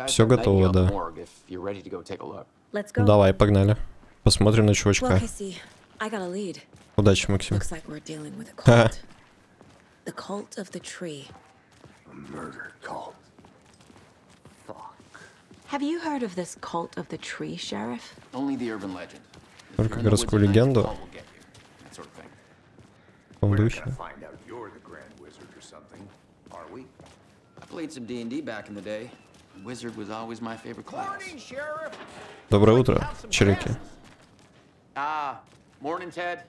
Все готово, да. Давай, погнали. Посмотрим на чувачка. Удачи, Максим. Ха. The cult of the tree. A murder cult. Fuck. Have you heard of this cult of the tree, Sheriff? Only the urban legend. Только городскую легенду. В том духе. Find out you're the Grand Wizard or something, are we? I played some D&D back in the day. Wizard was always my favorite class. Morning, Sheriff. Доброе утро, череки. Morning, Ted.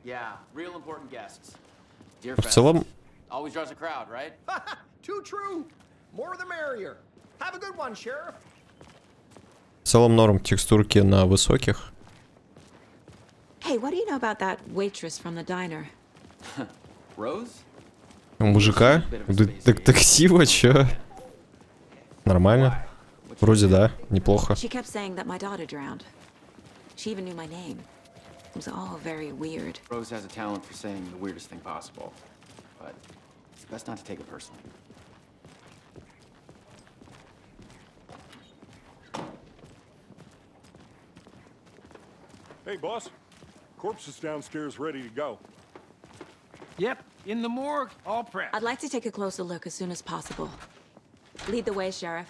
Yeah, real important guests. Dear В целом, always draws a crowd, right? Too true. More the merrier. Have a good one, Sheriff. в целом норм текстурки на высоких. Hey, what do you know about that waitress from the diner? Rose? У мужика? Так таксиво, чё? Нормально. Вроде да, неплохо. She kept saying that my daughter drowned. She even knew my name. It was all very weird. Rose has a talent for saying the weirdest thing possible. But it's best not to take it personally. Hey, boss. Corpse is downstairs ready to go. Yep, in the morgue, all prepped. I'd like to take a closer look as soon as possible. Lead the way, Sheriff.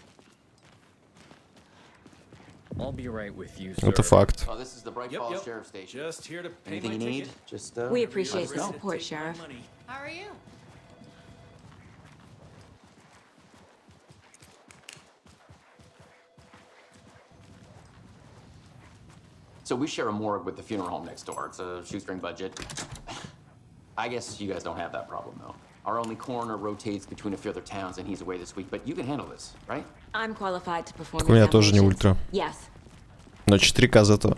I'll be right with you, sir. Это факт. Oh, this is the Bright Falls Sheriff Station. Just here to pay Anything my you need? ticket. Just We appreciate the no. support, Sheriff. How are you? So we share a morgue with the funeral home next door. It's a shoestring budget. I guess you guys don't have that problem, though. Our only coroner rotates between a few other towns, and he's away this week. But you can handle this, right? I'm qualified to perform. Так у меня тоже не examinations. ультра. Yes. Но 4К зато.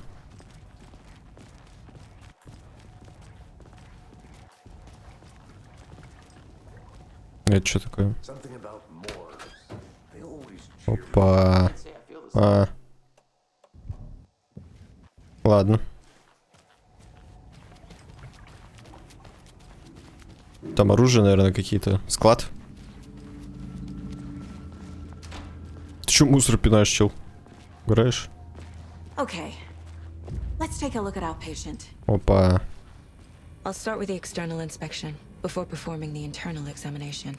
Это что такое? Something about morgues. They always cheer. Опа. Say I feel this. Ладно. Там оружие, наверное, какие-то. Склад? Ты чё мусор пинаешь, чел? Играешь? Okay. Let's take a look at our patient. Опа. I'll start with the external inspection before performing the internal examination.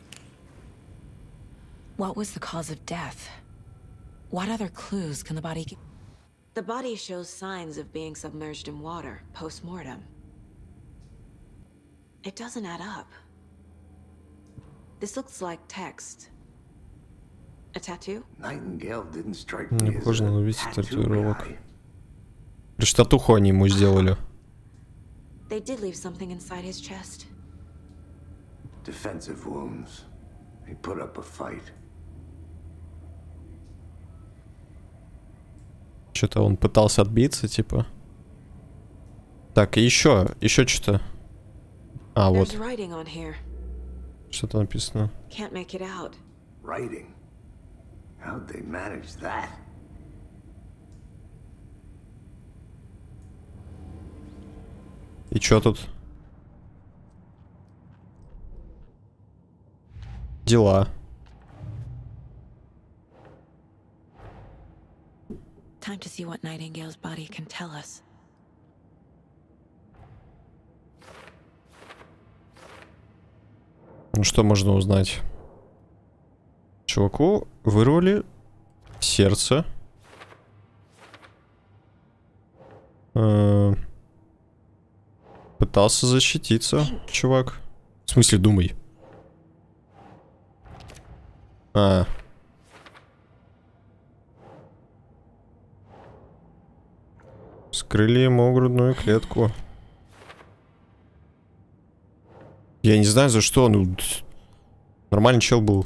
What was the cause of death? What other clues can the body give? The body shows signs of being submerged in water post-mortem. It doesn't add up. This looks like text. A tattoo? Nightingale didn't strike Не me as похоже на a убийство tattoo татуировок. guy. Лишь татуху они ему сделали. They did leave something inside his chest. Defensive wounds. He put up a fight. Что-то он пытался отбиться, типа. Так, и еще что-то. А, вот. There's writing on here. Что-то написано. Can't make it out. Writing. How'd they manage that? И что тут? Дела. Time to see what Nightingale's body can tell us. Ну что можно узнать? Чуваку вырвали сердце. Пытался защититься, чувак. В смысле, думай. Скрыли ему грудную клетку. Я не знаю, за что. Ну, нормальный чел был.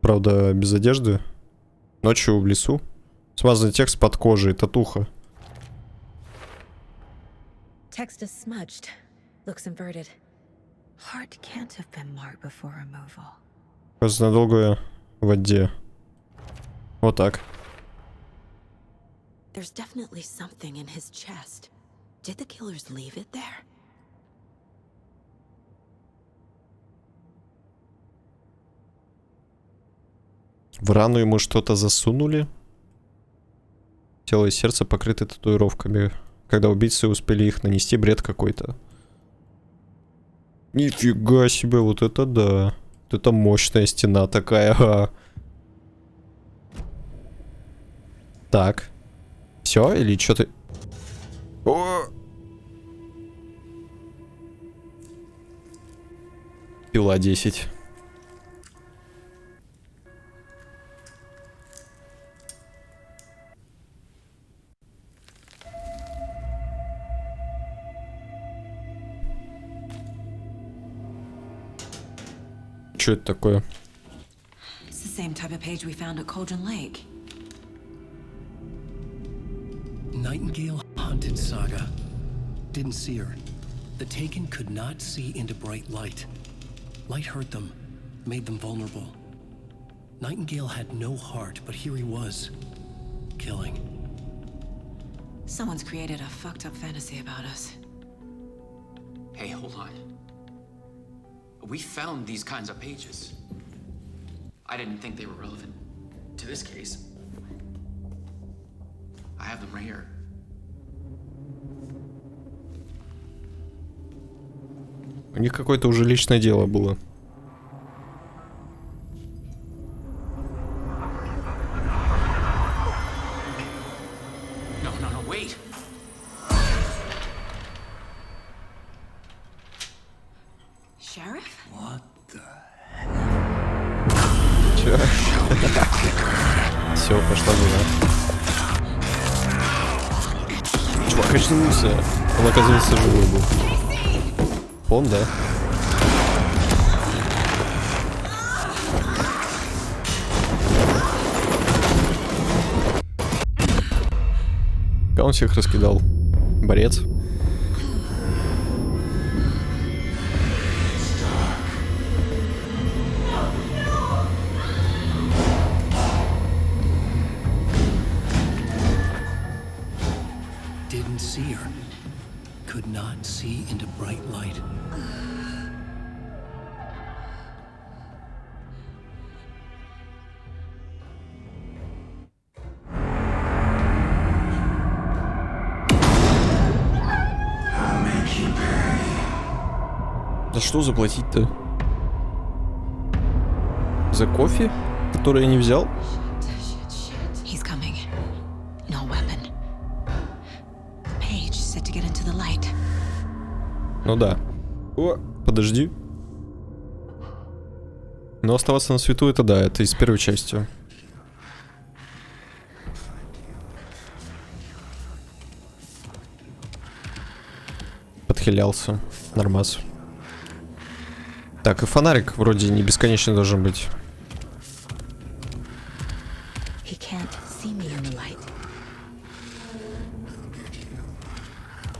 Правда, без одежды. Ночью в лесу. Смазанный текст под кожей, татуха. Text is smudged. Looks inverted. Heart can't have been marked before removal. Просто надолго в воде. Вот так. There's definitely something in his chest. Did the killers leave it there? В рану ему что-то засунули. Тело и сердце покрыты татуировками. Когда убийцы успели их нанести, бред какой-то. Нифига себе, вот это да. Вот это мощная стена такая. Ага. Так. Все, или что ты... О! Пила 10. Что это такое? It's the same type of page we found at Cauldron Lake. Nightingale hunted Saga. Didn't see her. The Taken could not see into bright light. Light hurt them, made them vulnerable. Nightingale had no heart, but here he was, killing. Someone's created a fucked up fantasy about us. Hey, hold on. We found these kinds of pages. I didn't think they were relevant to this case. I have them right here. У них какое-то уже личное дело было. No, wait. Sheriff? Че? Все, пошла дела. Чувак очнулся. Он, оказывается, живой был. Он, да? Как он всех раскидал? Борец. Didn't see her. Could not see into bright light. Да что заплатить-то? За кофе, который я не взял? He's coming. No weapon. Page set to get into the light. Ну да. О, подожди. Но оставаться на свету это да, это из первой части. Подхилялся. Нормас. Так, и фонарик вроде не бесконечно должен быть. He can't see me in the light.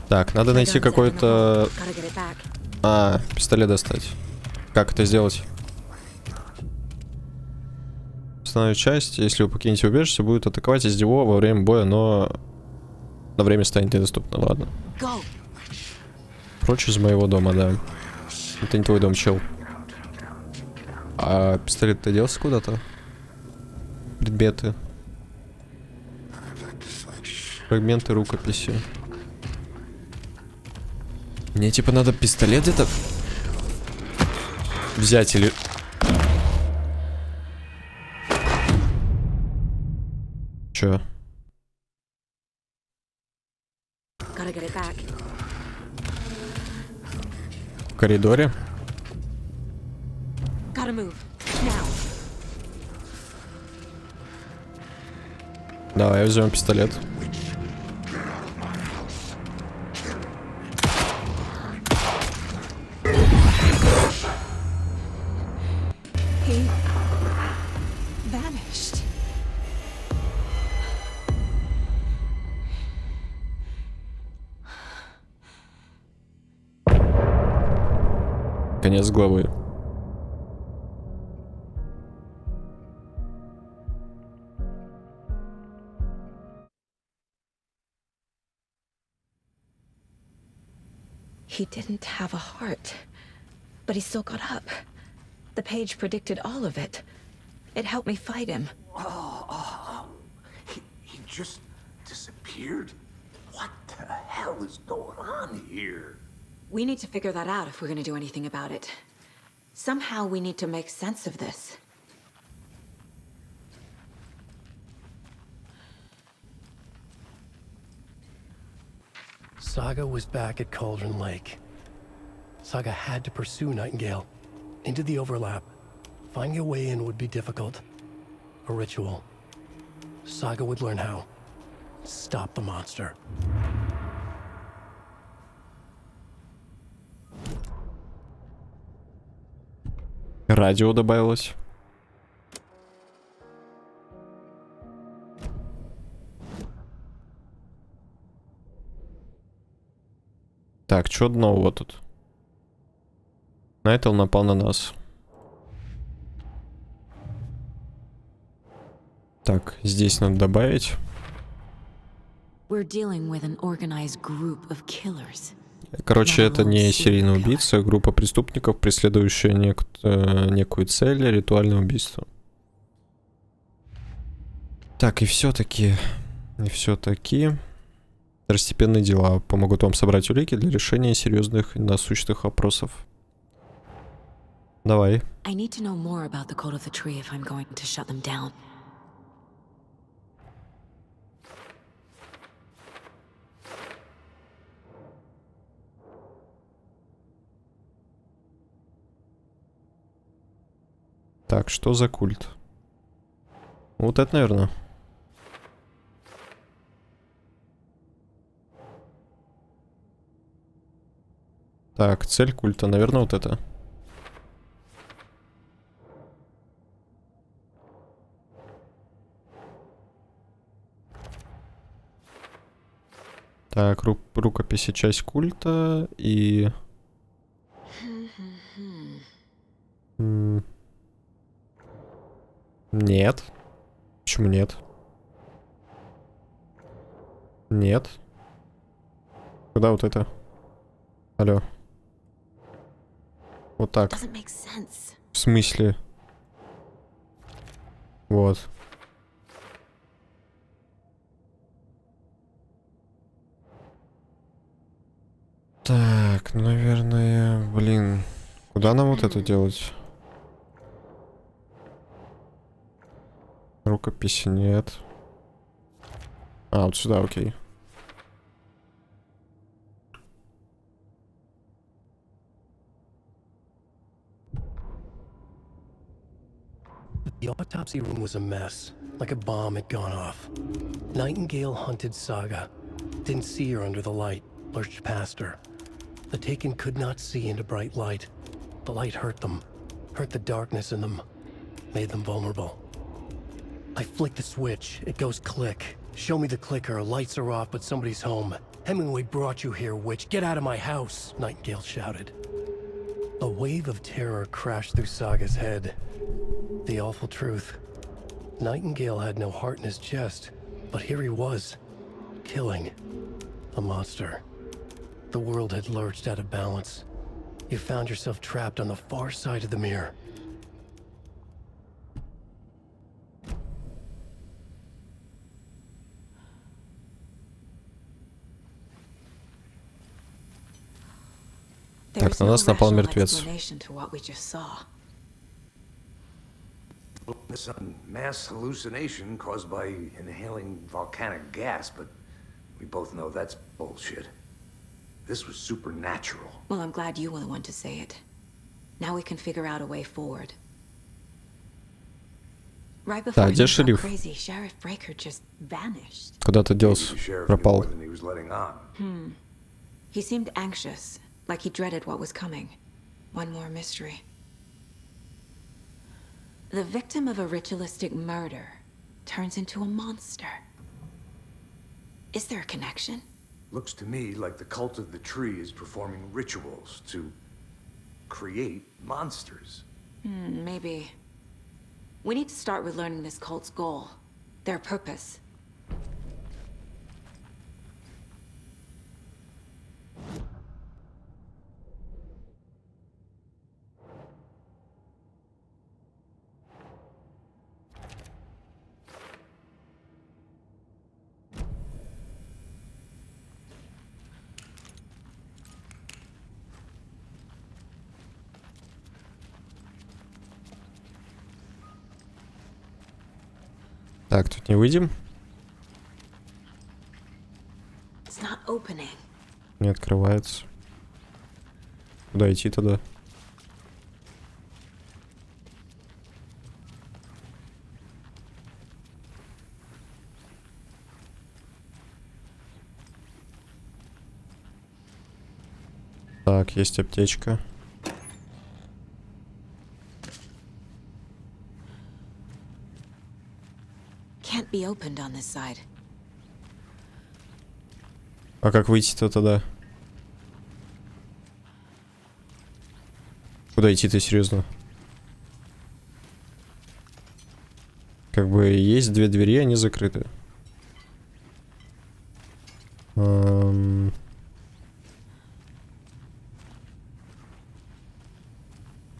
Так, надо найти какой-то... Gotta get it back. А, пистолет достать. Как это сделать? Основная часть, если вы покинете убежище, будет атаковать из него во время боя, но на время станет недоступно. Ладно. Go. Прочь из моего дома, да. Это не твой дом, чел. А пистолет-то делся куда-то? Предметы. Фрагменты рукописи. Мне типа надо пистолет где-то взять или... Чё? Gotta get it back. В коридоре? Gotta move. Now. Давай возьмем пистолет. He vanished. Конец главы. He didn't have a heart, but he still got up. The page predicted all of it. It helped me fight him. He just disappeared? What the hell is going on here? We need to figure that out if we're gonna do anything about it. Somehow we need to make sense of this. Saga was back at Cauldron Lake. Saga had to pursue Nightingale into the overlap. Finding a way in would be difficult. A ritual. Saga would learn how. Stop the monster. Радио добавилось. Так, что нового тут? Найтл напал на нас. Так, здесь надо добавить. We're dealing with an organized group of killers. Короче, это не серийный убийца, а группа преступников, преследующая некую цель, ритуальное убийство. Так, и все-таки второстепенные дела помогут вам собрать улики для решения серьезных и насущных вопросов. Давай. I need to know more about the code of the tree if I'm going to shut them down. Так, что за культ? Вот это, наверное. Так, цель культа, наверное, вот это. Так, рукописи, часть культа и... Нет. Почему нет? Нет. Куда вот это? Алло. Вот так. В смысле? Вот. Так, наверное, блин. Куда нам вот это делать? Рукописи нет. А, вот сюда, окей. The autopsy room was a mess, like a bomb had gone off. Nightingale hunted Saga. Didn't see her under the light, lurched past her. The Taken could not see into bright light. The light hurt them, hurt the darkness in them, made them vulnerable. I flick the switch, it goes click. Show me the clicker, lights are off, but somebody's home. Hemingway brought you here, witch. Get out of my house, Nightingale shouted. A wave of terror crashed through Saga's head. The awful truth. Nightingale had no heart in his chest, but here he was, killing a monster. The world had lurched out of balance. You found yourself trapped on the far side of the mirror. Так, на нас напал мертвец. Some mass hallucination caused by inhaling volcanic gas, but we both know that's bullshit. This was supernatural. Well, I'm glad you were the one to say it. Now we can figure out a way forward. Right before he went crazy, Sheriff Breaker just vanished. Куда-то делся, пропал. He seemed anxious, like he dreaded what was coming. One more mystery. The victim of a ritualistic murder turns into a monster. Is there a connection? Looks to me like the cult of the tree is performing rituals to create monsters. Maybe. We need to start with learning this cult's goal, their purpose. Так, тут не выйдем. It's not opening. Не открывается. Куда идти тогда? Так, есть аптечка. Can't be opened on this side. А как выйти-то тогда? Куда идти-то, серьезно? Как бы есть две двери, они закрыты.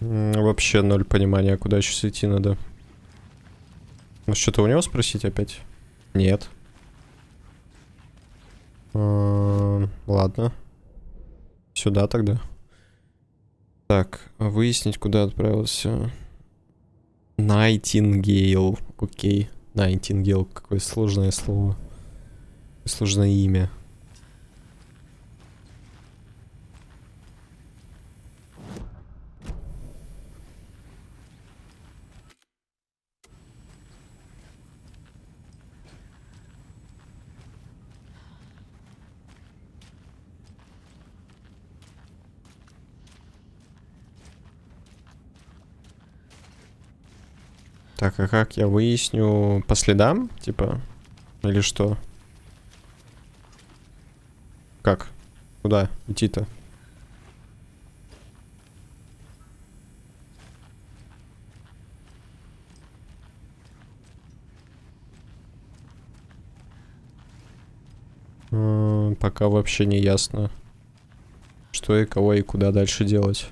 Вообще ноль понимания, куда сейчас идти надо. Ну, что-то у него спросить опять? Нет. Ладно. Сюда тогда. Так, выяснить, куда отправился. Найтингейл. Окей. Найтингейл. Какое сложное слово. Сложное имя. Так, а как я выясню по следам, типа? Или что? Как? Куда идти-то? Пока вообще не ясно, что и кого и куда дальше делать.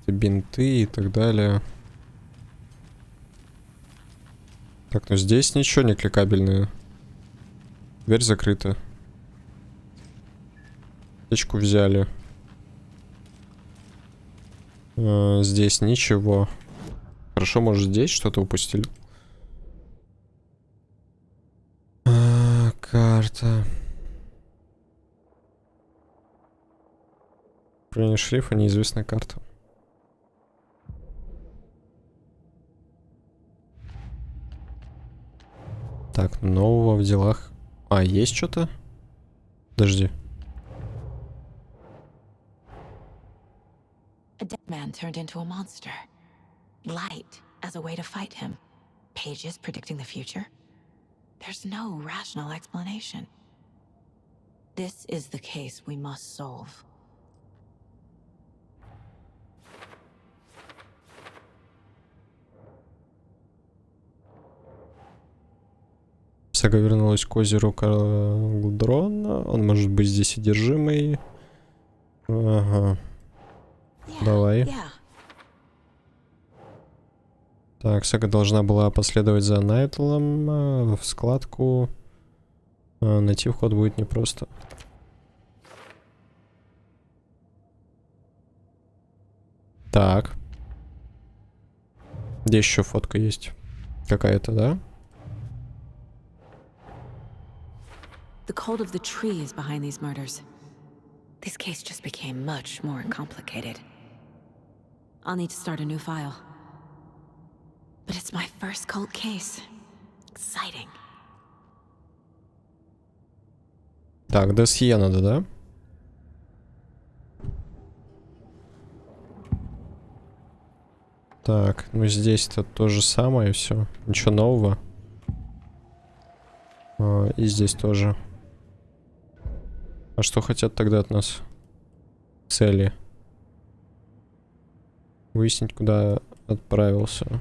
Бинты и так далее. Так, ну здесь ничего не кликабельное. Дверь закрыта. Аптечку взяли. Здесь ничего. Хорошо, может здесь что-то упустили. Карта. Управление шрифа, неизвестная карта. Так, нового в делах. А, есть что-то? Подожди. A dead man turned into a monster. Light as a way to fight him. Pages predicting the future. There's no rational explanation. This is the case we must solve. Сага вернулась к озеру Калдрона. Он может быть здесь одержимый. Ага. Давай. Так, Сага должна была последовать за Найтлом в складку. Найти вход будет непросто. Так. Здесь еще фотка есть. Какая-то, да? The cult of the tree is behind these murders. This case just became much more complicated. I'll need to start a new file. But it's my first cult case. Exciting. Так, досье надо, да? Так, ну здесь-то то же самое все. Ничего нового. И здесь тоже. А что хотят тогда от нас? Цели. Выяснить, куда отправился.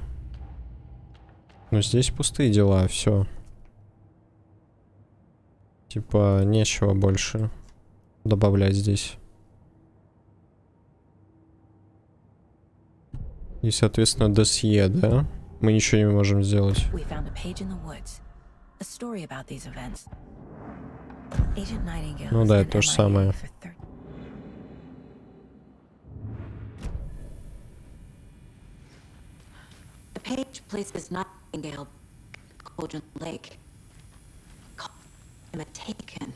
Но здесь пустые дела, все. Типа, нечего больше добавлять здесь. И, соответственно, досье, да? Мы ничего не можем сделать. We found a page in the woods. A story about these events. Agent Nightingale Ну has да, been это то же MIA самое. for 30. The page places Nightingale Cauldron Lake. Call him a taken.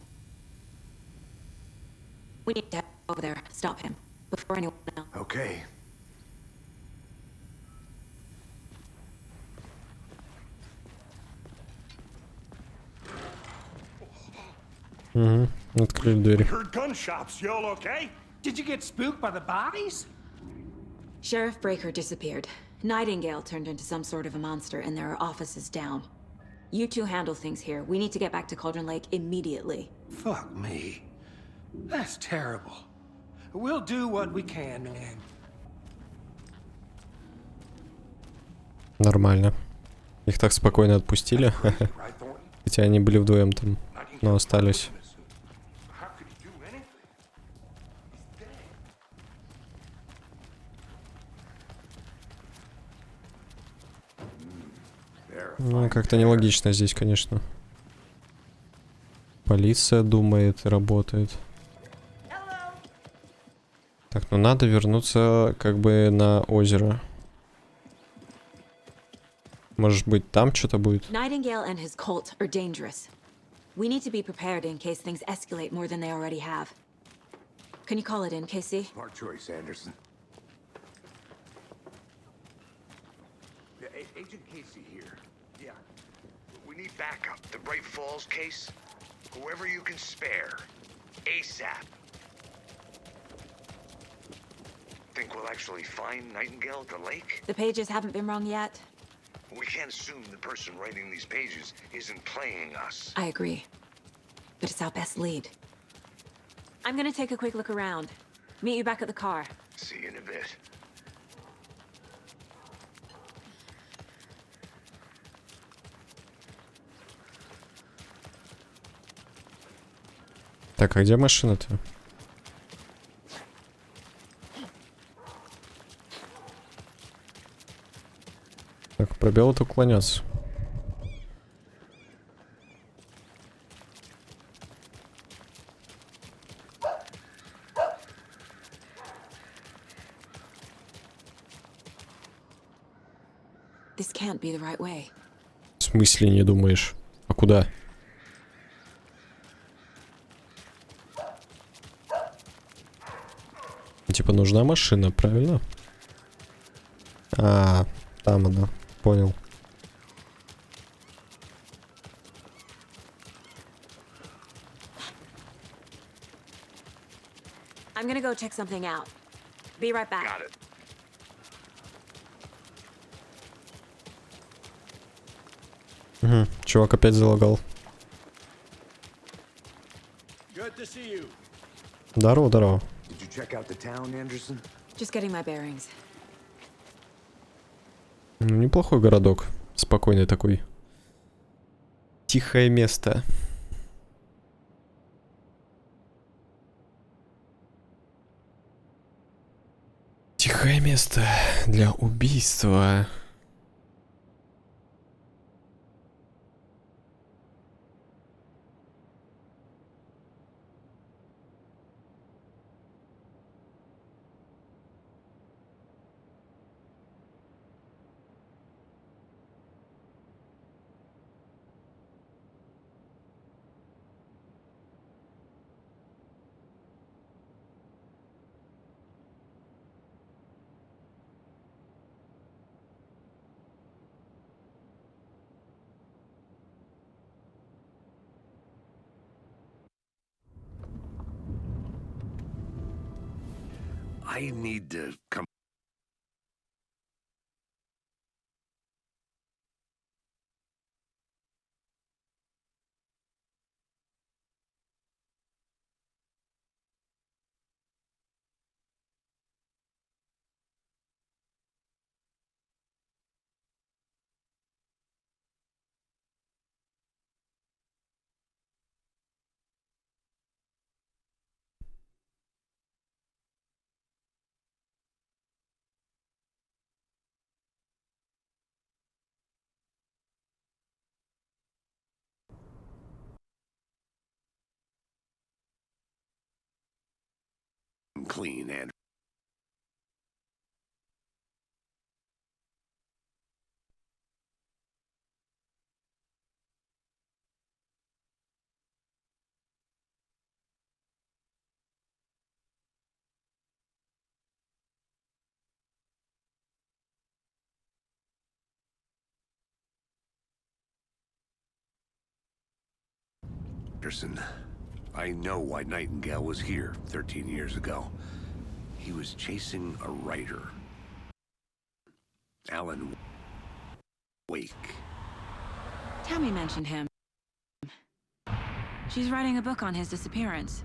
We need to head over there, stop him before anyone else. Okay. Угу. Открыли дверь. Heard gunshots. Y'all okay? Did you get spooked by the bodies? Sheriff Breaker disappeared. Nightingale turned into some sort of a monster, and there are offices down. You two handle things here. We need to get back to Cauldron Lake immediately. Fuck me. That's terrible. We'll do what we can, man. Нормально. Их так спокойно отпустили. Right, Thornton? Хотя они были вдвоем там, но остались. How could he do anything? He's dead. Ну, как-то нелогично здесь, конечно. Полиция думает и работает. Так, ну надо вернуться как бы на озеро. Может быть, там что-то будет? Nightingale and his cult are dangerous. We need to be prepared in case things escalate more than they already have. Can you call it in, Casey? Smart choice, Anderson. Yeah, Agent Casey here. Yeah. We need backup. The Bright Falls case. Whoever you can spare. ASAP. Think we'll actually find Nightingale at the lake? The pages haven't been wrong yet. We can't assume the person writing these pages isn't playing us. I agree. But it's our best lead. I'm gonna take a quick look around. Meet you back at the car. See you in a bit. Так, а где машина-то? Так, пробел это уклоняться. This can't be the right way. В смысле не думаешь? А куда? Типа нужна машина, правильно? А, там она. Понял. I'm gonna go check something out. Be right back. Got it. Угу. Чувак опять залагал. Good to see you. Здорово, здорово. Did you check out the town, Anderson? Just getting my bearings. Ну, неплохой городок. Спокойный такой. Тихое место. Тихое место для убийства. I need to come. clean, Andrew. I know why Nightingale was here 13 years ago. He was chasing a writer. Alan Wake. Tammy mentioned him. She's writing a book on his disappearance.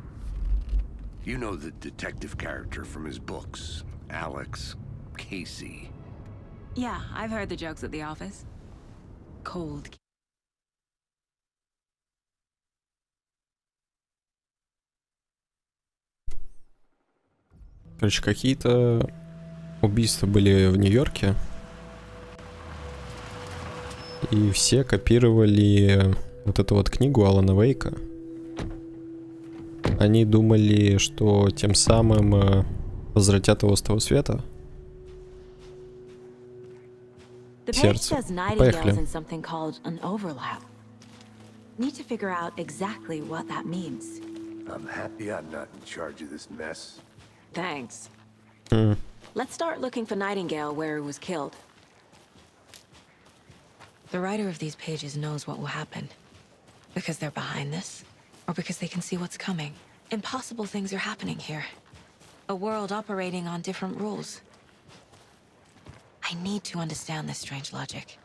You know the detective character from his books, Alex Casey. Yeah, I've heard the jokes at the office. Cold. Короче, какие-то убийства были в Нью-Йорке. И все копировали вот эту вот книгу Алана Вейка. Они думали, что тем самым возвратят его с того света. Сердце. Поехали. Need to figure out exactly what that means. I'm happy I'm not in charge of this mess. Thanks. Let's start looking for Nightingale where he was killed. The writer of these pages knows what will happen. Because they're behind this, or because they can see what's coming. Impossible things are happening here. A world operating on different rules. I need to understand this strange logic.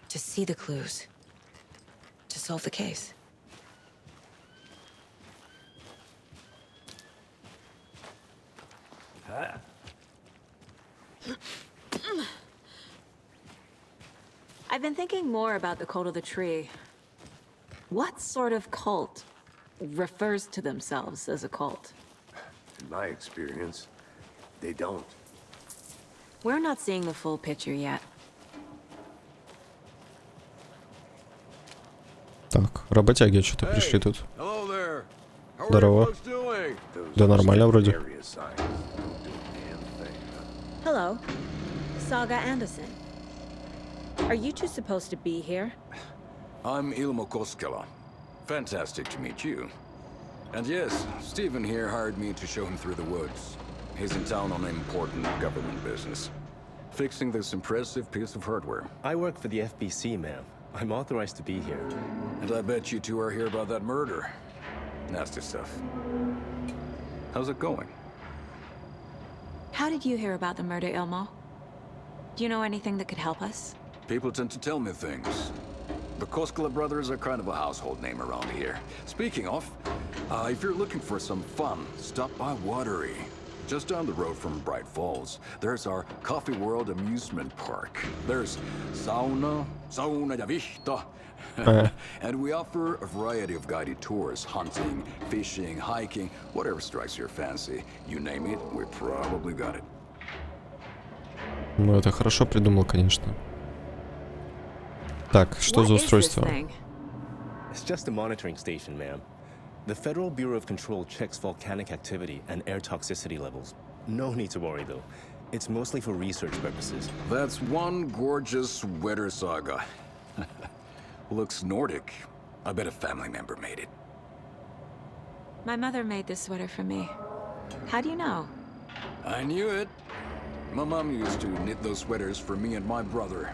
To see the clues. To solve the case. I've been thinking more about the cult of the tree. What sort of cult refers to themselves as a cult? In my experience, they don't. We're not seeing the full picture yet. Так, работяги что-то пришли тут. Здорово. Да нормально вроде. Hello, Saga Anderson. Are you two supposed to be here? I'm Ilmo Koskela. Fantastic to meet you. And yes, Stephen here hired me to show him through the woods. He's in town on important government business. Fixing this impressive piece of hardware. I work for the FBC, ma'am. I'm authorized to be here. And I bet you two are here about that murder. Nasty stuff. How's it going? How did you hear about the murder, Ilmo? Do you know anything that could help us? People tend to tell me things. The Koskela brothers are kind of a household name around here. Speaking of, if you're looking for some fun, stop by Watery. Just down the road from Bright Falls, there's our Coffee World amusement park. There's sauna ja vihta. And we offer a variety of guided tours, hunting, fishing, hiking, whatever strikes your fancy. You name it, we probably got it. Ну, это хорошо придумал, конечно. Так, что за устройство? It's just a monitoring station, ma'am. The Federal Bureau of Control checks volcanic activity and air toxicity levels. No need to worry, though. It's mostly for research purposes. That's one gorgeous sweater, Saga. Looks Nordic. I bet a family member made it. My mother made this sweater for me. How do you know? I knew it. My mom used to knit those sweaters for me and my brother.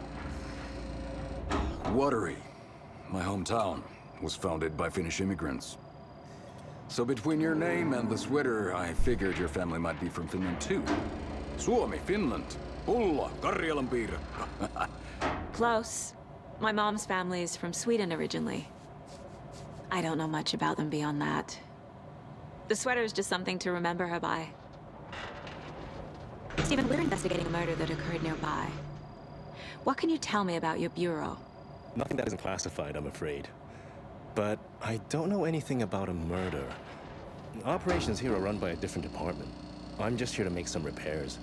Watery, my hometown, was founded by Finnish immigrants. So between your name and the sweater, I figured your family might be from Finland too. Suomi, Finland. Ulla, Karjalanpiirakka. Close. My mom's family is from Sweden originally. I don't know much about them beyond that. The sweater is just something to remember her by. Stephen, we're investigating a murder that occurred nearby. What can you tell me about your bureau? Nothing that isn't classified, I'm afraid. But I don't know anything about a murder. Operations here are run by a different department. I'm just here to make some repairs.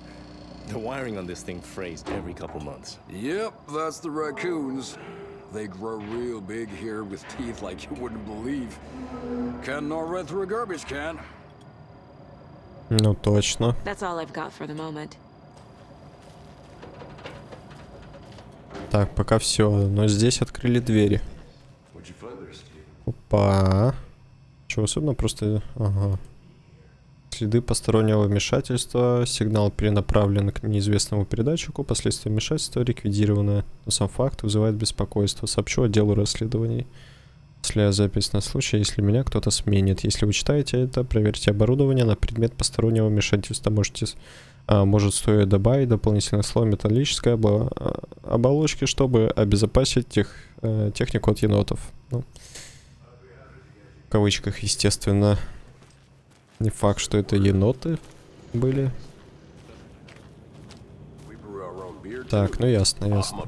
The wiring on this thing frays every couple months. Yep, that's the raccoons. They grow real big here with teeth like you wouldn't believe. Can't know right through a garbage can. Ну точно. That's all I've got for the moment. Так, пока все. Но здесь открыли двери. Опа. Чего особенно? Просто... Ага. Следы постороннего вмешательства. Сигнал перенаправлен к неизвестному передатчику. Последствия вмешательства ликвидированы. Но сам факт вызывает беспокойство. Сообщу отделу расследований. Если запись на случай, если меня кто-то сменит. Если вы читаете это, проверьте оборудование на предмет постороннего вмешательства. Может стоит добавить дополнительное слово металлической оболочки, чтобы обезопасить технику от енотов. Ну, в кавычках, естественно. Не факт, что это еноты были. Так, ну ясно, ясно.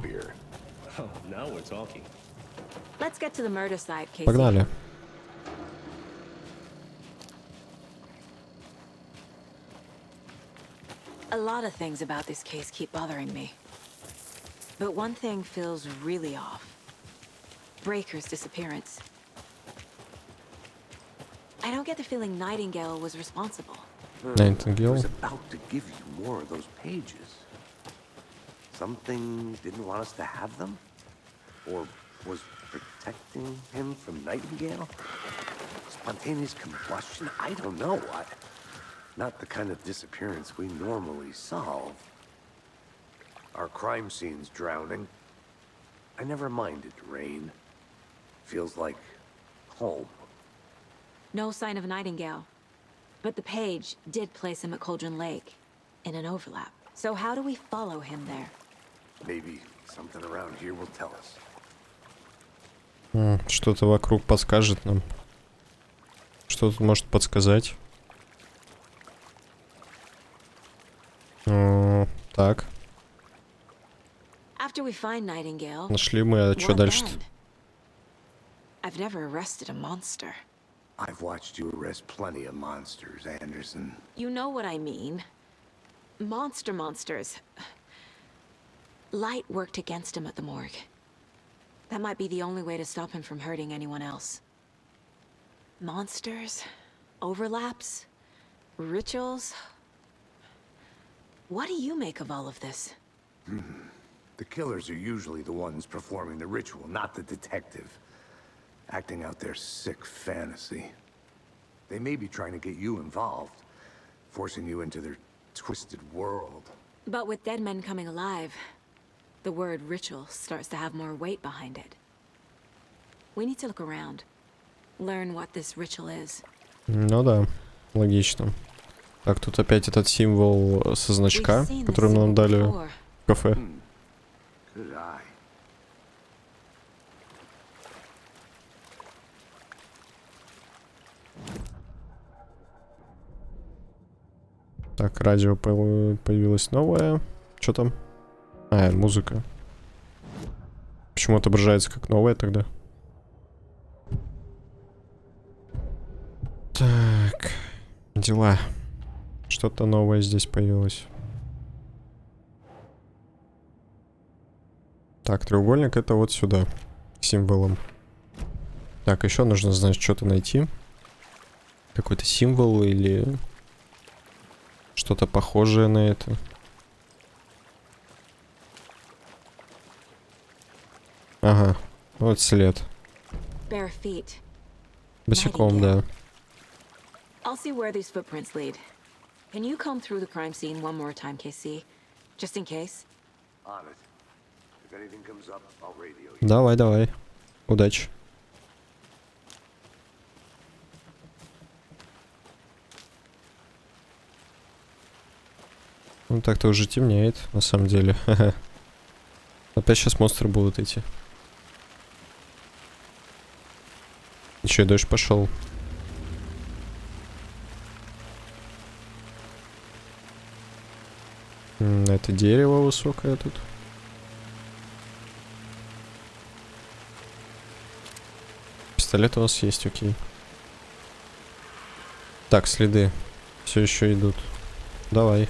Let's get to the murder site, Casey. Погнали. A lot of things about this case keep bothering me. But one thing feels really off. Breaker's disappearance. I don't get the feeling Nightingale was responsible. Nightingale. I was about to give you more of those pages. Something didn't want us to have them? Or was protecting him from Nightingale? Spontaneous combustion? I don't know. Not the kind of disappearance we normally solve. Our crime scene's drowning. I never minded rain. Feels like home. No sign of Nightingale. But the page did place him at Cauldron Lake, in an overlap. So how do we follow him there? Maybe something around here will tell us. Что-то вокруг подскажет нам. Что тут может подсказать? Так. After we find Nightingale, Нашли мы, а что what дальше-то? then? I've never arrested a monster. I've watched you arrest plenty of monsters, Anderson. You know what I mean. Monsters. Light worked against him at the morgue. That might be the only way to stop him from hurting anyone else. Monsters? Overlaps? Rituals? What do you make of all of this? The killers are usually the ones performing the ritual, not the detective. Acting out their sick fantasy. They may be trying to get you involved, forcing you into their twisted world. But with dead men coming alive, the word ritual starts to have more weight behind it. We need to look around. Learn what this ritual is. Ну да, логично. Так, тут опять этот символ со значка, который нам дали в кафе. Good eye. Так, радио появилось новое. Что там? Музыка. Почему отображается как новое тогда? Так, дела. Что-то новое здесь появилось. Так, треугольник это вот сюда, символом. Так, еще нужно, значит, что-то найти. Какой-то символ или что-то похожее на это. Ага, вот след. Босиком, да. I'll see where these footprints lead. Can you comb through the crime scene one more time, KC? Just in case? On it. If anything comes up, I'll radio you. Давай, давай. Удачи. Ну так-то уже темнеет, на самом деле. Опять сейчас монстры будут идти. Еще и дождь пошел. Это дерево высокое тут. Пистолет у нас есть, окей. Так, следы все еще идут. Давай.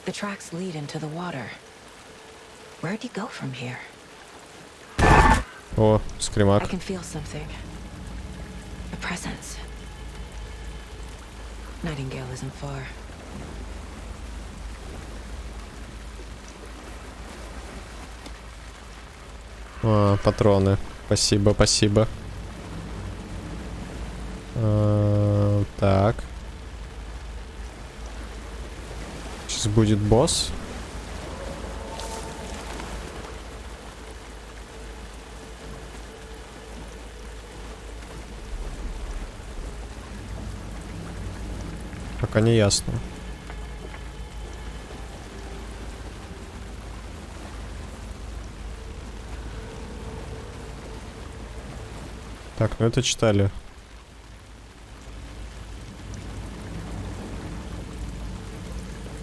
The tracks lead into the water. Where'd you go from here? О, I скримак. can feel something. A presence. Nightingale isn't far. Патроны. Спасибо, спасибо. Так. Сейчас будет босс. Пока не ясно. Так, ну это читали.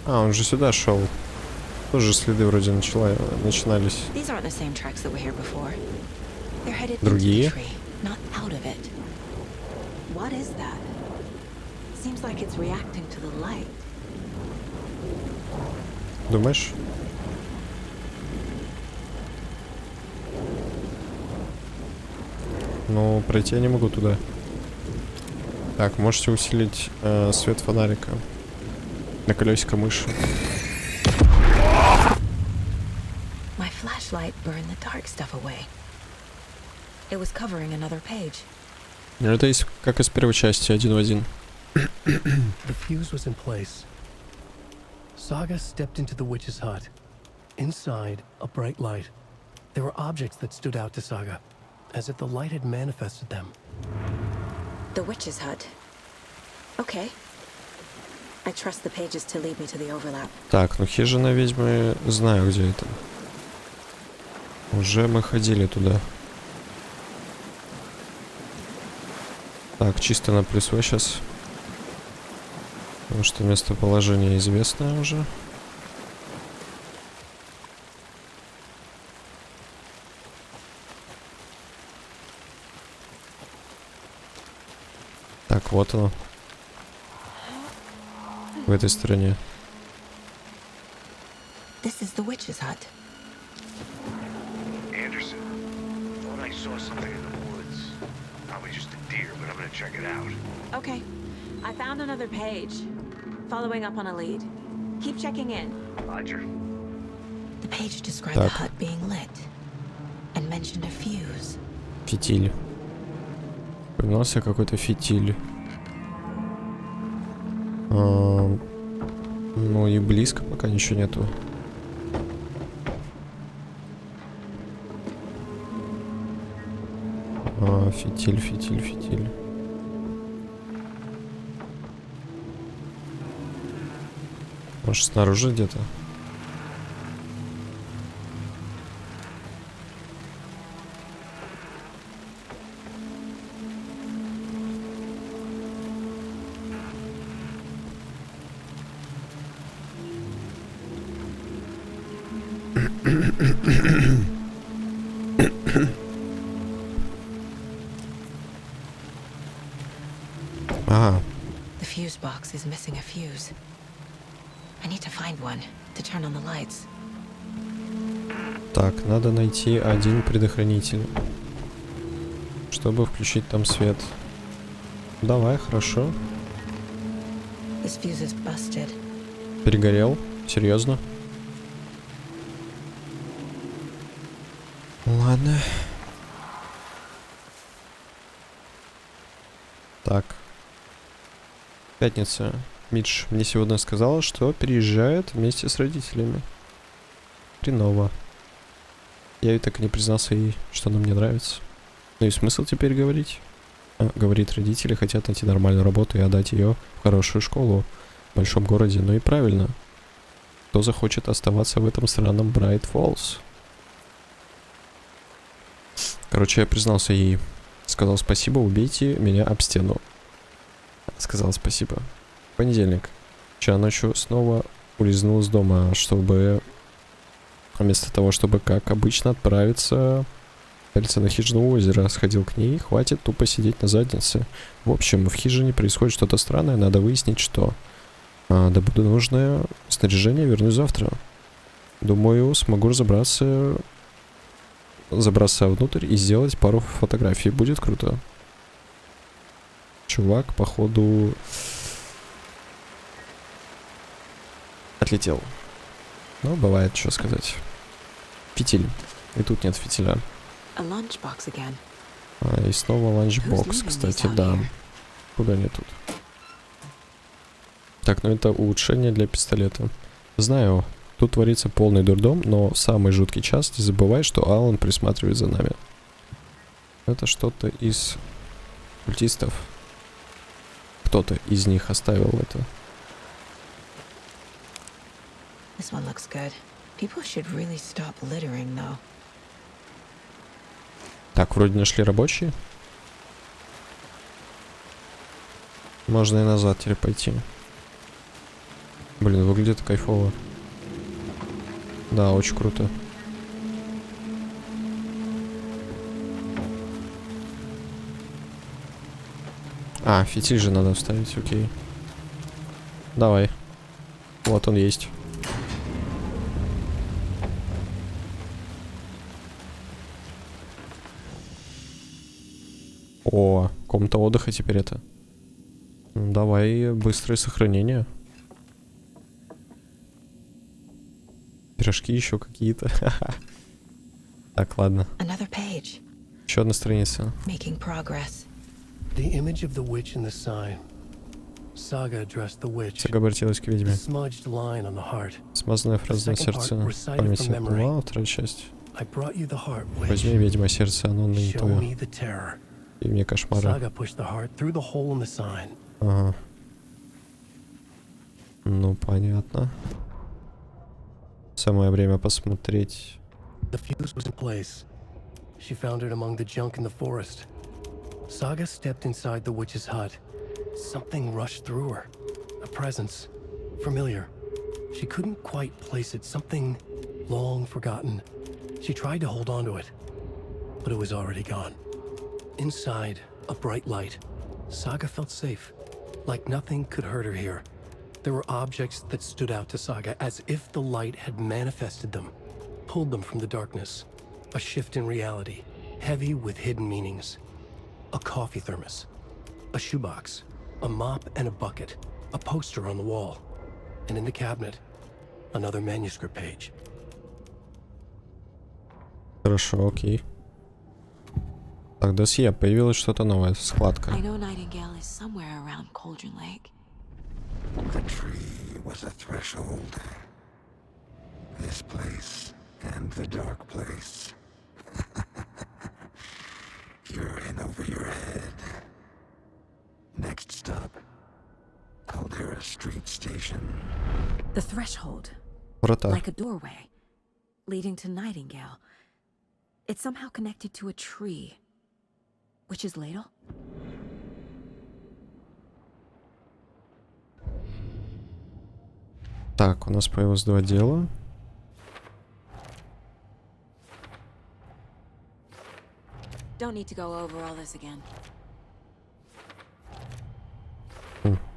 Он же сюда шел. Тоже следы вроде начинались. Другие? Думаешь? Ну, пройти я не могу туда. Так, можете усилить свет фонарика на колесико мыши. My flashlight burned the dark stuff away. It was covering another page. Это есть как из первой части, 1 в 1. The fuse was in place. Saga stepped into the witch's hut. Inside, a bright light. There were objects that stood out to Saga, as if the light had manifested them. The witch's hut. Okay. I trust the pages to lead me to the overlap. Так, ну хижина ведьмы, знаю, где это. Уже мы ходили туда. Так, чисто на плюсовой сейчас. Потому что местоположение известное уже. Так, вот оно. В этой стороне. This is the witch's hut. Anderson, thought I saw something in the woods. Probably just a deer, but I'm gonna check it out. Okay. I found another page. Following up on a lead. Keep checking in. Roger. The page described the hut being lit and mentioned a fuse. Фитиль. Упоминался какой-то фитиль. Ну и близко пока ничего нету. Фитиль, фитиль, фитиль. Может, снаружи где-то? The fuse box is missing a fuse. I need to find one to turn on the lights. Так, надо найти один предохранитель, чтобы включить там свет. Давай, хорошо. This fuse is busted. Перегорел? Серьезно? Ладно. Так. Пятница. Мидж мне сегодня сказала, что переезжает вместе с родителями. Хреново. Я ей так и не признался ей, что она мне нравится. Ну и смысл теперь говорить? Говорит, родители хотят найти нормальную работу и отдать ее в хорошую школу в большом городе. Ну и правильно. Кто захочет оставаться в этом странном Брайт Фоллс? Короче, я признался ей. Сказал спасибо, убейте меня об стену. Сказал спасибо. Понедельник. Вчера ночью снова улизнул из дома, чтобы... Вместо того, чтобы, как обычно, отправиться на хижину у озера. Сходил к ней, хватит тупо сидеть на заднице. В общем, в хижине происходит что-то странное, надо выяснить, что. Добуду нужное снаряжение, вернусь завтра. Думаю, смогу забраться внутрь и сделать пару фотографий. Будет круто. Чувак, походу, Отлетел. Ну, бывает, что сказать. Фитиль. И тут нет фитиля. A lunchbox again. И снова ланчбокс, кстати, да. Куда они тут? Так, ну это улучшение для пистолета. Знаю, тут творится полный дурдом, но в самый жуткий час не забывай, что Алан присматривает за нами. Это что-то из культистов. Кто-то из них оставил это. This one looks good. People should really stop littering, though. Так, вроде нашли рабочие. Можно и назад теперь пойти. Блин, выглядит кайфово. Да, очень круто. А, фитиль же надо вставить, окей. Давай. Вот он есть. О, комната отдыха теперь это. Ну, давай быстрое сохранение. Пирожки еще какие-то. Так, ладно. Еще одна страница. The image of the witch in the sign. Saga addressed the witch. Сага обратилась к ведьме. Smudged line on the heart. Смазанная фраза на сердце. Память отплыла, вторая часть. I brought you the heart, witch. Возьми, ведьма, сердце, оно ныне Show твое. me the terror. И мне кошмары. Saga pushed the heart through the hole in the sign. Ага. Ну, понятно. Самое время посмотреть. The fuse was in place. She found it among the junk in the forest. Saga stepped inside the witch's hut. Something rushed through her. A presence. Familiar. She couldn't quite place it. Something long forgotten. She tried to hold on to it, but it was already gone. Inside, a bright light. Saga felt safe, like nothing could hurt her here. There were objects that stood out to Saga as if the light had manifested them, pulled them from the darkness. A shift in reality, heavy with hidden meanings. A coffee thermos, a shoebox, a mop and a bucket, a poster on the wall, and in the cabinet, another manuscript page. Хорошо, окей. Так, досье. Появилось что-то новое. Складка. I know Nightingale is somewhere around Cauldron Lake. The tree was a threshold. This place and the dark place. You're in over your head. Next stop, Caldera Street Station. The threshold. Врата. Like a doorway, leading to Nightingale. It's somehow connected to a tree. Witch's ladle? Так, у нас появилось два дела. Don't need to go over all this again.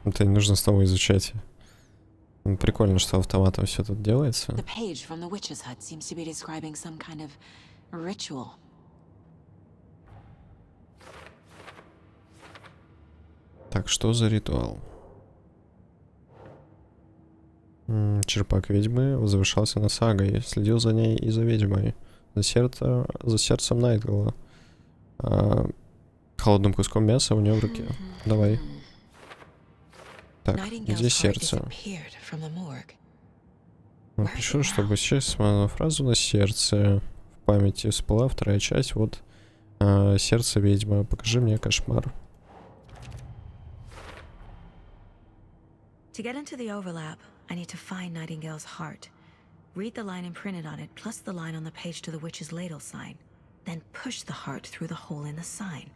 Это не нужно снова изучать. Прикольно, что автоматом все тут делается. The page from the witch's hut seems to be describing some kind of ritual. Так, что за ритуал? Черпак ведьмы возвышался над сагой, следил за ней и за ведьмой, за сердцем Найтгала, холодным куском мяса у нее в руке. Давай. Так, где сердце? Напишу, чтобы счесть смазанную фразу на сердце. В памяти всплыла вторая часть. Вот сердце ведьмы. Покажи мне кошмар. To get into the overlap, I need to find Nightingale's heart. Read the line imprinted on it, plus the line on the page to the witch's ladle sign. Then push the heart through the hole in the sign.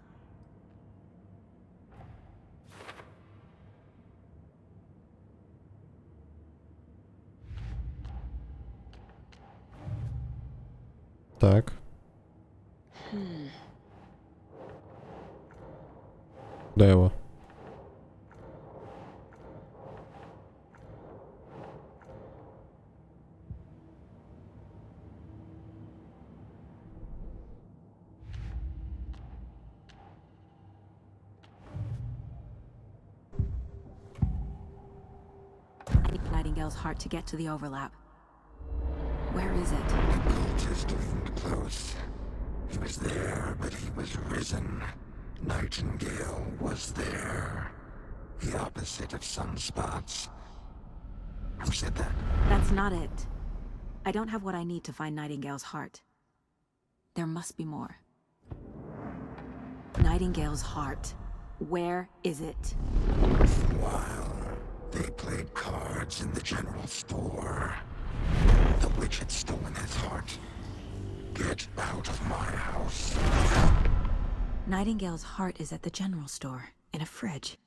Так. Куда его? Nightingale's heart to get to the overlap. Where is it? Cultist isn't close. He was there, but he was risen. Nightingale was there. The opposite of sunspots. Who said that? That's not it. I don't have what I need to find Nightingale's heart. There must be more. Nightingale's heart. Where is it? While they played cards in the general store, the witch had stolen his heart. Get out of my house. Nightingale's heart is at the general store, in a fridge.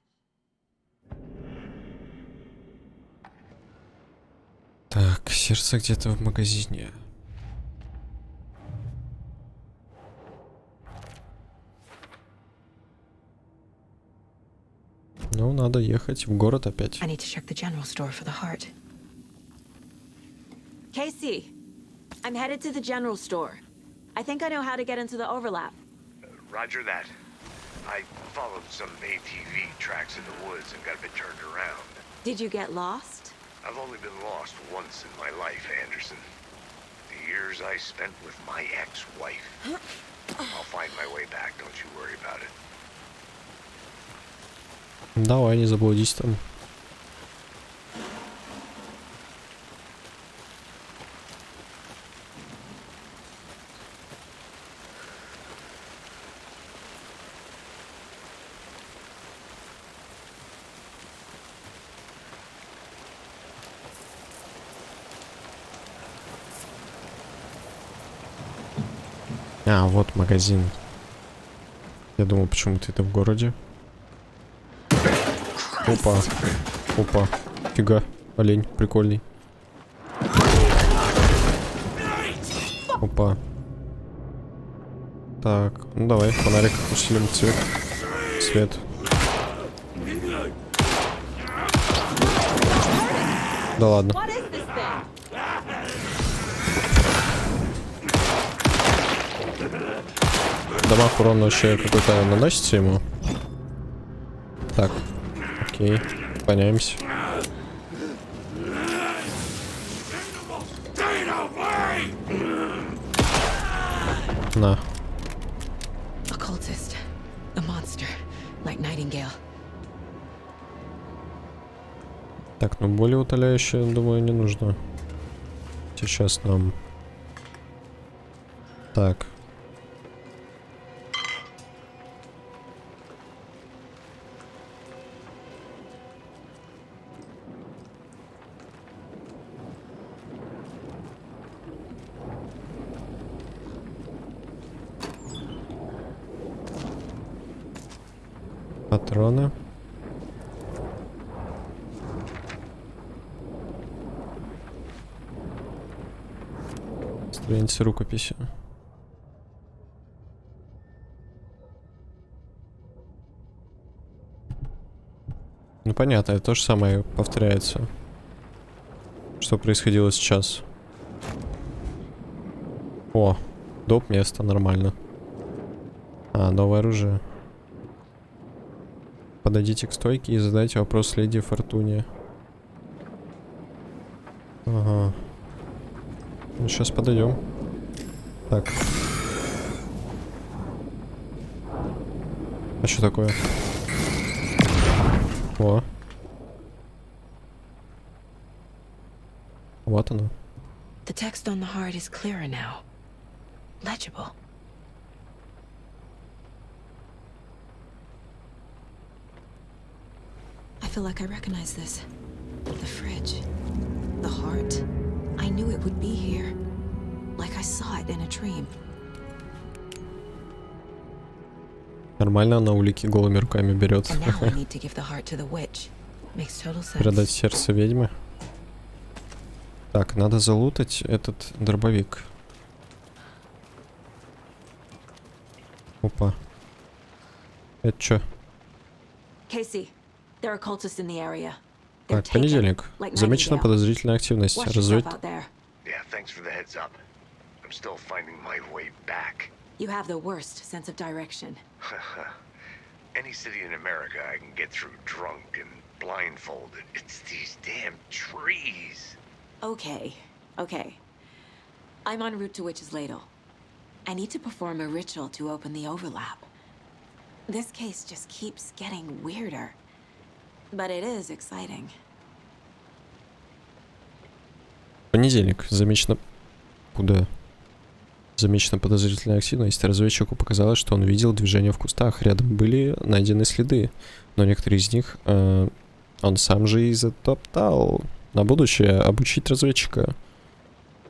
Так, сердце где-то в магазине. Ну, надо ехать в город опять. I need to check the general store for the heart. Casey, I'm headed to the general store. I think I know how to get into the overlap. Roger that. I followed some ATV tracks in the woods and got a bit turned around. Did you get lost? I've only been lost once in my life, Anderson. The years I spent with my ex-wife. I'll find my way back, don't you worry about it. Давай, не заблудись там. А, вот магазин. Я думал, почему-то это в городе. Опа. Опа. Фига. Олень. Прикольный. Опа. Так. Ну давай. Фонарик усилим цвет. Свет. Да ладно. Дамаг урон вообще какой-то наносится ему. Так. Окей. Поняемся. На. Occultist. A monster. Like Nightingale. Так, ну более утоляющее, думаю, не нужно. Сейчас нам... Так. Патроны. Страницы рукописи. Ну понятно, это то же самое повторяется. Что происходило сейчас. О, доп место, нормально. А, новое оружие. Подойдите к стойке и задайте вопрос леди Фортуне. Ага. Ну, сейчас подойдем. Так. А что такое? О. Вот оно. The text on the heart is clearer now. Legible. I feel like I recognize this. The fridge. The heart. I knew it would be here. Like I saw it in a dream. Нормально она улики голыми руками берет. And now I need to give the heart to the witch. Makes total sense. Передать сердце ведьмы. Так, надо залутать этот дробовик. Опа. Это чё? Casey, there are cultists in the area. Так, понедельник. Замечена подозрительная активность. Разведь. Yeah, thanks for the heads up. I'm still finding my way back. You have the worst sense of direction. Any city in America I can get through drunk and blindfolded. It's these damn trees. Okay, okay. I'm en route to Witch's Ladle. I need to perform a ritual to open the overlap. This case just keeps getting weirder. But it is exciting. Понедельник. Замечено... Куда? Замечена подозрительная активность. Разведчику показалось, что он видел движение в кустах. Рядом были найдены следы, но некоторые из них он сам же и затоптал. На будущее обучить разведчика.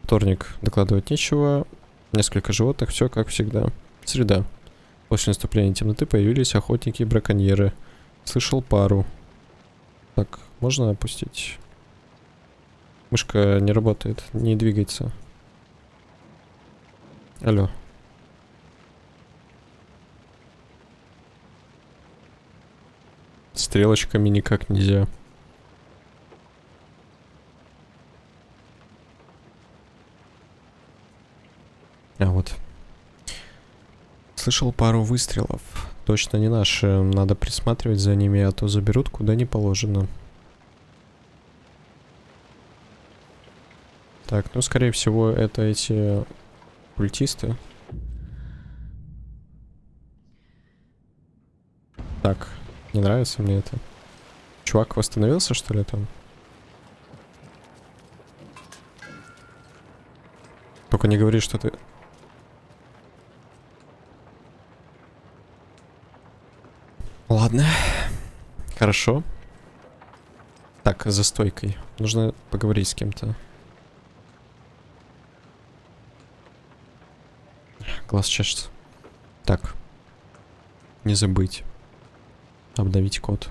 Вторник. Докладывать нечего. Несколько животных. Все как всегда. Среда. После наступления темноты появились охотники и браконьеры. Слышал пару. Так, можно опустить? Мышка не работает, не двигается. Алло. Стрелочками никак нельзя. А вот. Слышал пару выстрелов. Точно не наши. Надо присматривать за ними, а то заберут куда не положено. Так, ну скорее всего это эти культисты. Так, не нравится мне это. Чувак восстановился, что ли, там? Только не говори, что ты... Ладно. Хорошо. Так, за стойкой. Нужно поговорить с кем-то. Глаз чешется. Так. Не забыть. Обновить код.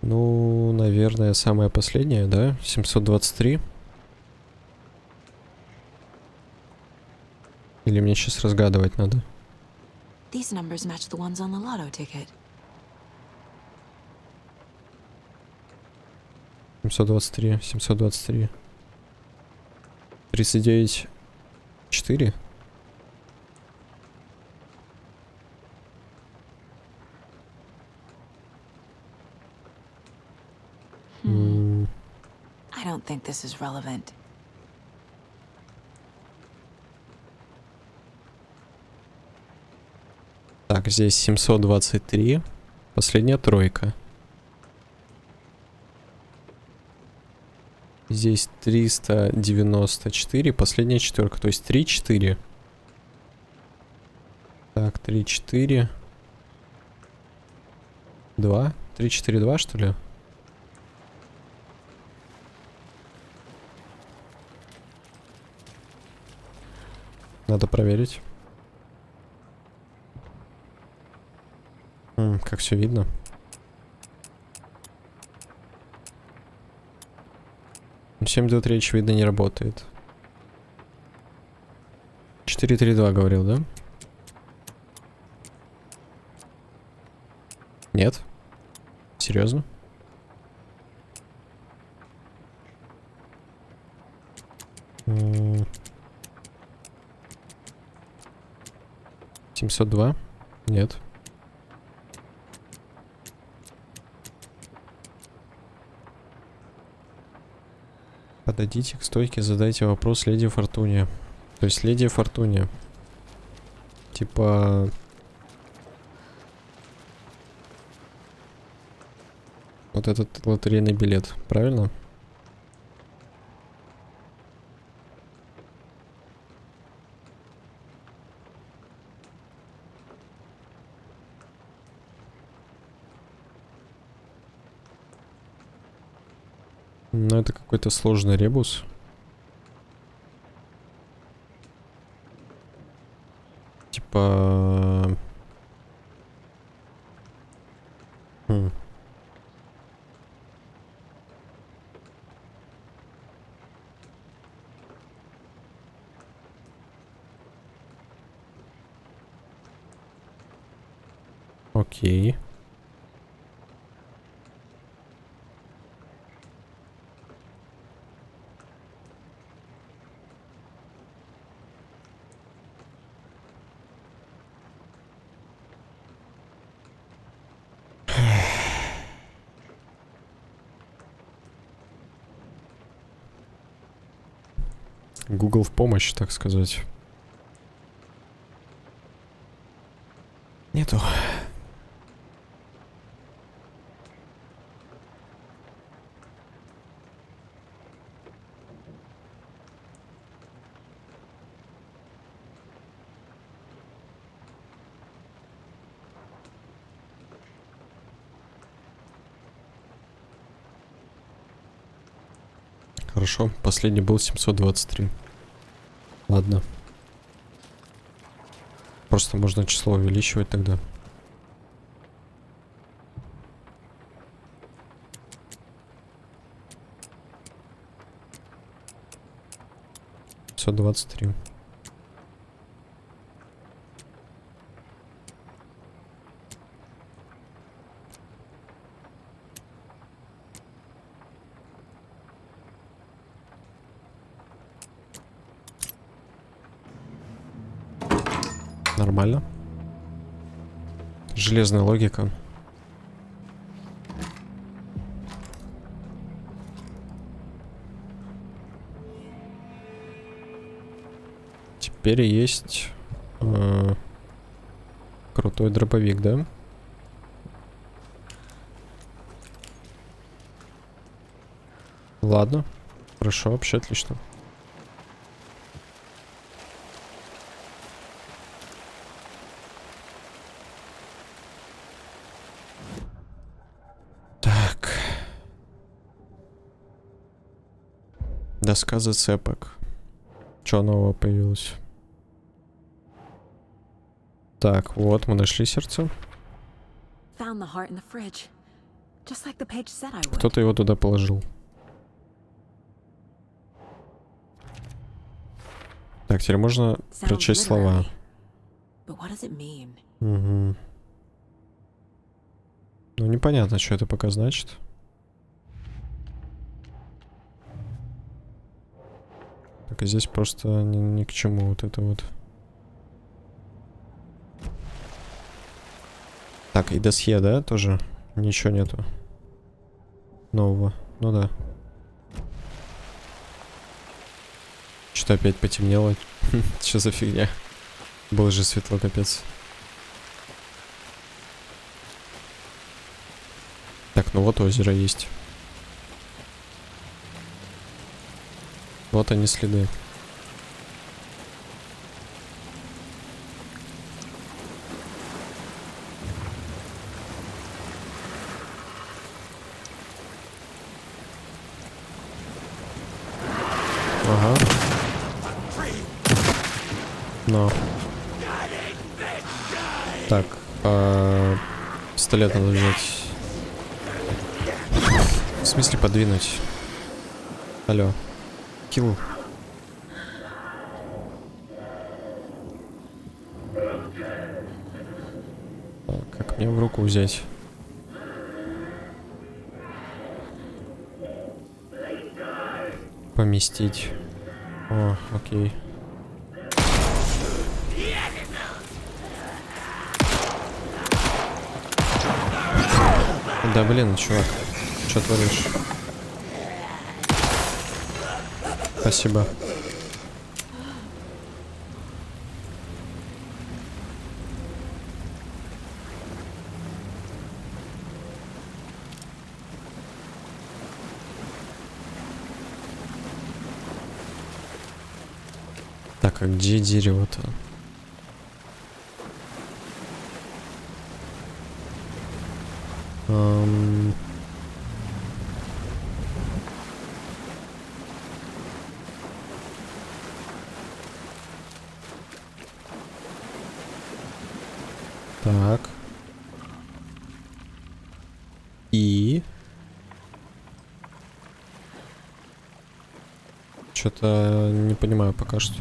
Ну, наверное, самое последнее, да? 723. Или мне сейчас разгадывать надо? These numbers match the ones on the lotto ticket. 723, 723. 39, 4. I don't think this is relevant. Так, здесь 723. Последняя тройка. Здесь 394. Последняя четверка. То есть 3-4. Так, 3-4. 2. 3-4-2, что ли? Надо проверить. Как все видно. Ну, 7-2-3, очевидно, не работает. 4-3-2 говорил, да? Нет? Серьезно? М 702? Нет. Подойдите к стойке, задайте вопрос леди Фортуне. То есть леди Фортуне. Типа... Вот этот лотерейный билет, правильно? Ну, это какой-то сложный ребус. Типа... Окей. Google в помощь, так сказать. Нету. Хорошо, последний был 723. Ладно. Просто можно число увеличивать тогда. Все 23. Нормально. Железная логика. Теперь есть крутой дробовик, да? Ладно. Хорошо, вообще отлично. Доска зацепок. Что нового появилось? Так, вот, мы нашли сердце. Кто-то его туда положил. Так, теперь можно прочесть слова. Угу. Ну, непонятно, что это пока значит. Так, и здесь просто ни к чему вот это вот. Так, и досье, да, тоже? Ничего нету нового. Ну да. Что-то опять потемнело. Что за фигня? Было же светло, капец. Так, ну вот озеро есть. Вот они следы. Ага. Но. Так, пистолет надо взять. В смысле подвинуть? Алло. Килл. Как мне в руку взять? Поместить. О, окей. Да блин, чувак. Что творишь? Спасибо. Так, а где дерево-то? Так. И... Что-то не понимаю пока что.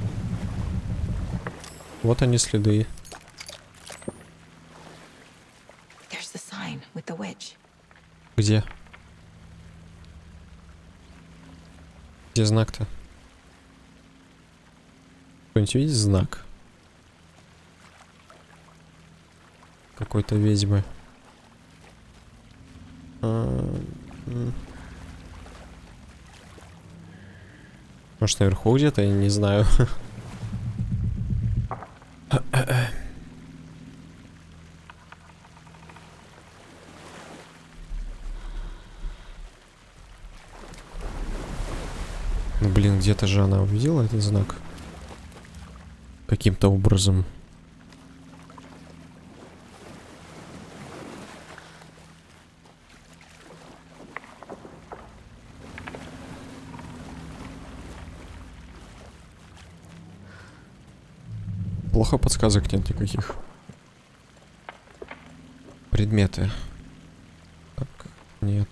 Вот они следы. Где? Где знак-то? Кто-нибудь видит знак? Какой-то ведьмы. Может, наверху где-то, я не знаю. Ну, блин, где-то же она увидела этот знак. Каким-то образом. Плохо подсказок нет никаких. Предметы. Так, нет.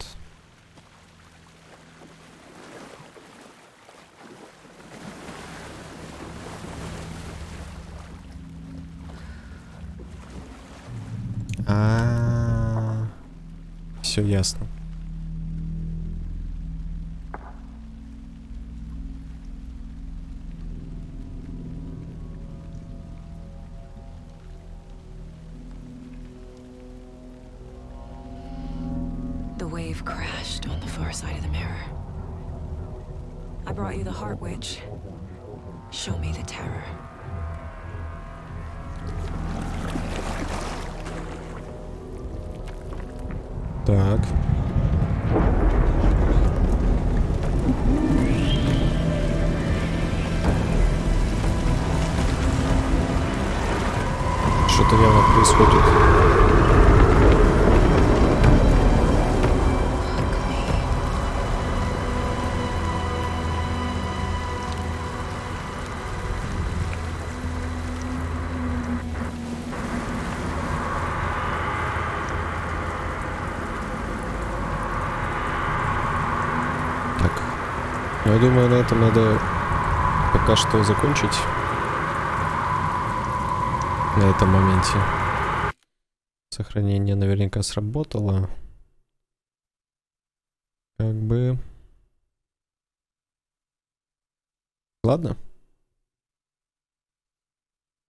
Все ясно. The wave crashed on the far side of the mirror. I brought you the Heart Witch. Show me the terror. Так. Что-то явно происходит. Но я думаю, на этом надо пока что закончить. На этом моменте. Сохранение наверняка сработало. Как бы... Ладно.